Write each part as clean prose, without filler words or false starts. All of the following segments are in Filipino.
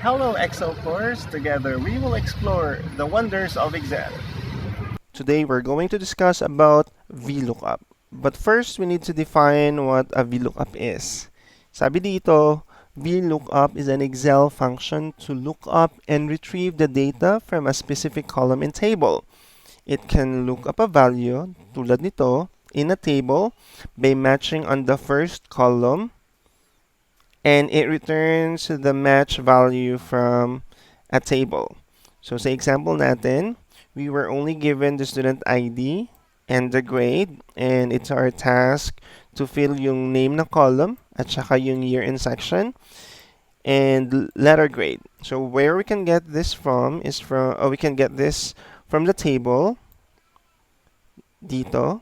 Hello Excelplorers, together we will explore the wonders of Excel. Today we're going to discuss about VLOOKUP. But first, we need to define what a VLOOKUP is. Sabi dito, VLOOKUP is an Excel function to look up and retrieve the data from a specific column in table. It can look up a value, tulad nito, in a table by matching on the first column, and it returns the match value from a table. So sa example natin, we were only given the student ID and the grade, and it's our task to fill yung name na column at saka yung year in section and letter grade. So where we can get this from is we can get this from the table dito.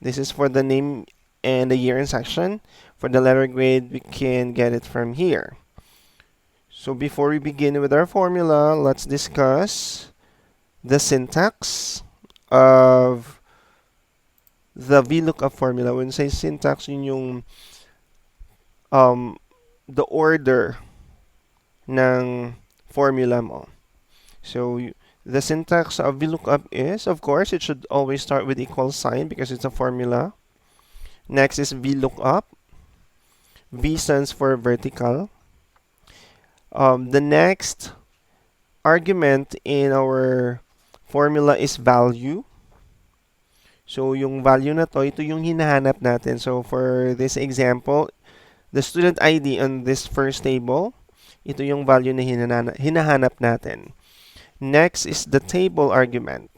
This is for the name and the year in section. For the letter grade, we can get it from here. So before we begin with our formula, let's discuss the syntax of the VLOOKUP formula. When we say syntax, yun yung the order ng formula mo. So the syntax of VLOOKUP is, of course, it should always start with equal sign because it's a formula. Next is VLOOKUP. V stands for vertical. The next argument in our formula is value. So yung value na to, ito yung hinahanap natin. So for this example, the student ID on this first table, ito yung value na hinahanap natin. Next is the table argument.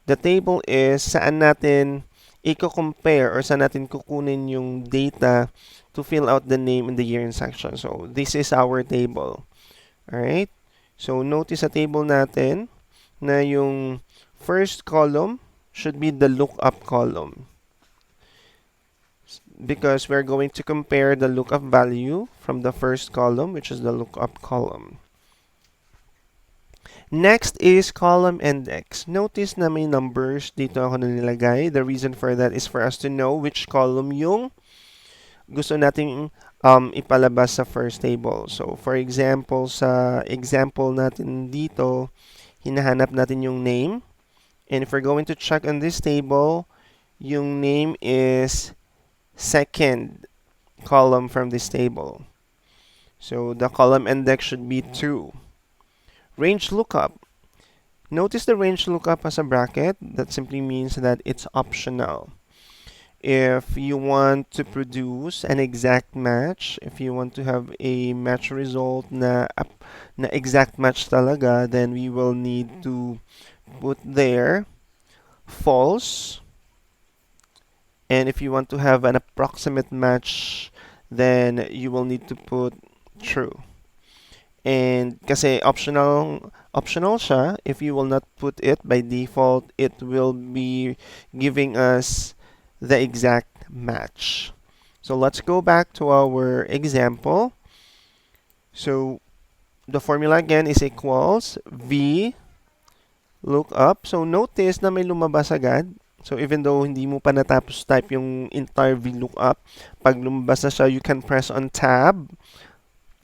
The table is saan natin i-compare or saan natin kukunin yung data to fill out the name and the year in section. So this is our table. Alright? So notice sa table natin na yung first column should be the lookup column, because we're going to compare the lookup value from the first column, which is the lookup column. Next is column index. Notice na may numbers dito ako na nilagay. The reason for that is for us to know which column yung gusto nating ipalabas sa first table. So for example, sa example natin dito, hinahanap natin yung name. And if we're going to check on this table, yung name is second column from this table. So the column index should be true. Range lookup. Notice the range lookup as a bracket. That simply means that it's optional. If you want to produce an exact match, if you want to have a match result na exact match talaga, then we will need to put there false. And if you want to have an approximate match, then you will need to put true. And kasi optional siya, if you will not put it by default, it will be giving us the exact match. So let's go back to our example. So the formula again is equals V lookup. So notice na may lumabas agad. So even though hindi mo pa natapos type yung entire VLOOKUP, pag lumabas na siya, you can press on tab.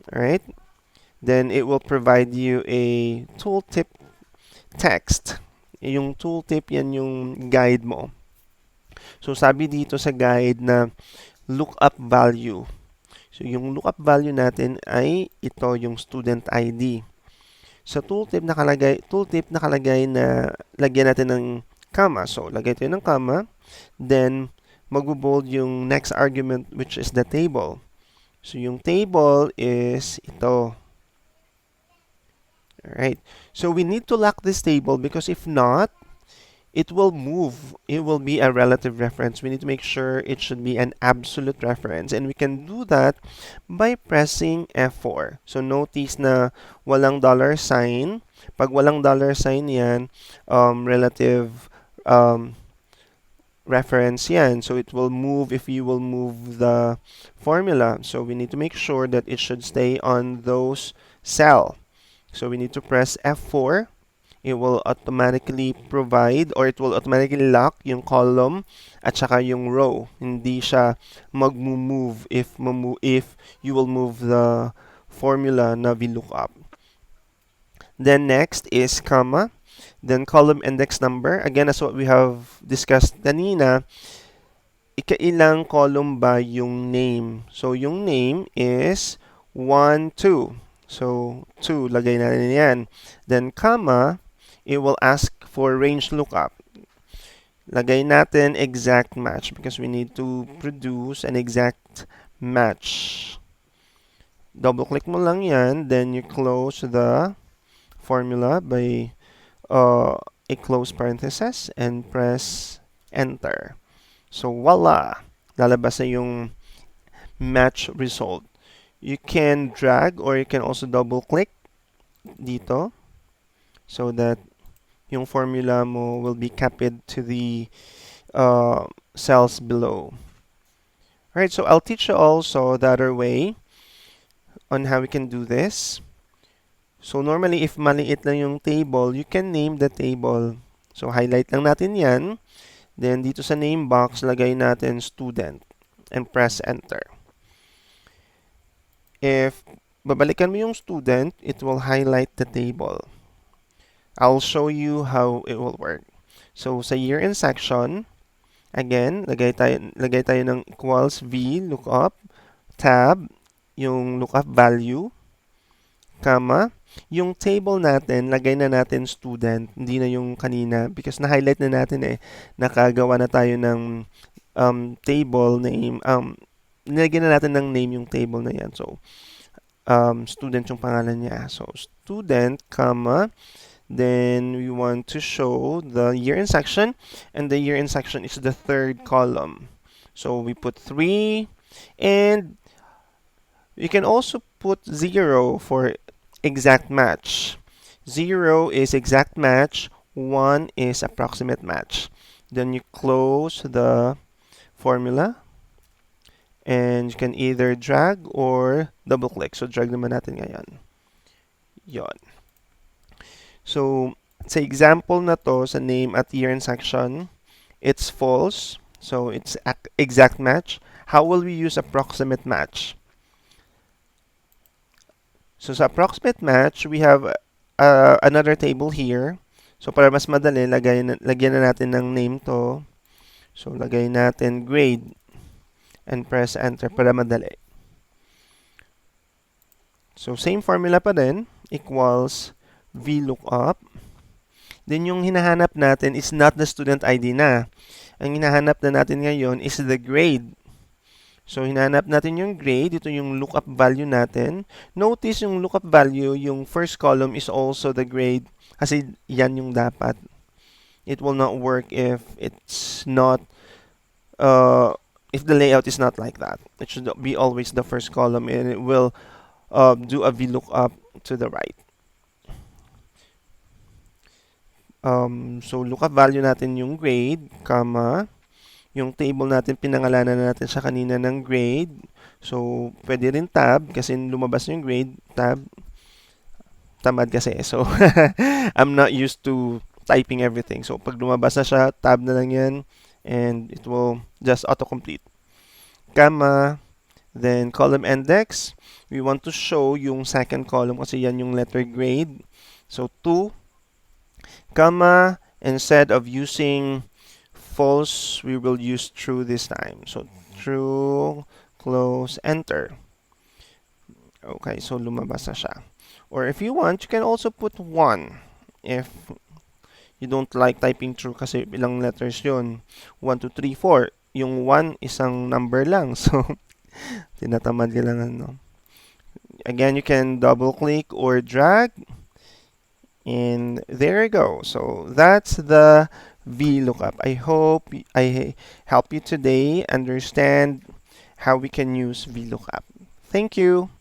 Alright? Then it will provide you a tooltip text. Yung tooltip, yan yung guide mo. So sabi dito sa guide na lookup value. So yung lookup value natin ay ito, yung student ID. Sa tooltip nakalagay na lagyan natin ng comma. So lagay tayo ng comma, then magbo-bold yung next argument, which is the table. So yung table is ito. Alright. So we need to lock this table because if not, it will move. It will be a relative reference. We need to make sure it should be an absolute reference. And we can do that by pressing F4. So notice na walang dollar sign. Pag walang dollar sign yan, relative reference yan. So it will move if you will move the formula. So we need to make sure that it should stay on those cell. So we need to press F4. It will automatically provide or it will automatically lock yung column at saka yung row. Hindi siya mag-move if you will move the formula na VLOOKUP. Then next is comma, then column index number. Again, as what we have discussed kanina, ikailang column ba yung name? So, yung name is 1, 2. So, 2, lagay natin yan. Then, comma, it will ask for range lookup. Lagay natin exact match because we need to produce an exact match. Double-click mo lang yan, then you close the formula by a close parenthesis and press enter. So, voila! Lalabas na yung match result. You can drag or you can also double-click dito so that yung formula mo will be copied to the cells below. Alright, so I'll teach you also the other way on how we can do this. So normally, if maliit lang yung table, you can name the table. So highlight lang natin yan. Then dito sa name box, lagay natin student and press enter. If babalikan mo yung student, it will highlight the table. I'll show you how it will work. So sa year in section, again, lagay tayo ng equals VLOOKUP, tab, yung lookup value, comma, yung table natin, lagay na natin student, hindi na yung kanina because na-highlight na natin nakagawa na tayo ng table name, nilagyan na natin ng name yung table na yan. So, student yung pangalan niya. So, student, comma, then we want to show the year in section, and the year in section is the third column. So, we put 3, and you can also put 0 for exact match. 0 is exact match, 1 is approximate match. Then you close the formula and you can either drag or double click. So drag naman natin ngayon. Yon. So sa example na to, sa name at year in section, it's false. So it's exact match. How will we use approximate match? So sa approximate match, we have another table here. So para mas madali, lagyan na natin ng name to. So lagay natin grade and press enter para madali. So same formula pa din, equals VLOOKUP. Then yung hinahanap natin is not the student ID na. Ang hinahanap na natin ngayon is the grade. So, hinahanap natin yung grade. Ito yung lookup value natin. Notice yung lookup value, yung first column is also the grade. Kasi yan yung dapat. It will not work if it's not, if the layout is not like that. It should be always the first column and it will do a VLOOKUP to the right. So, lookup value natin yung grade, comma, yung table natin, pinangalanan na natin siya kanina ng grade. So, pwede rin tab kasi lumabas yung grade, tab. Tamad kasi. So, I'm not used to typing everything. So, pag lumabas na siya, tab na lang yan and it will just autocomplete. Comma, then column index. We want to show yung second column kasi yan yung letter grade. So, 2, comma, instead of using false, we will use true this time. So, true, close, enter. Okay, so lumabas na siya. Or if you want, you can also put 1. If you don't like typing true kasi ilang letters yun. 1, 2, 3, 4. Yung 1, isang number lang. So, tinatamad ka lang ano. Again, you can double click or drag. And there you go. So, that's the VLOOKUP. I hope I help you today understand how we can use VLOOKUP. Thank you.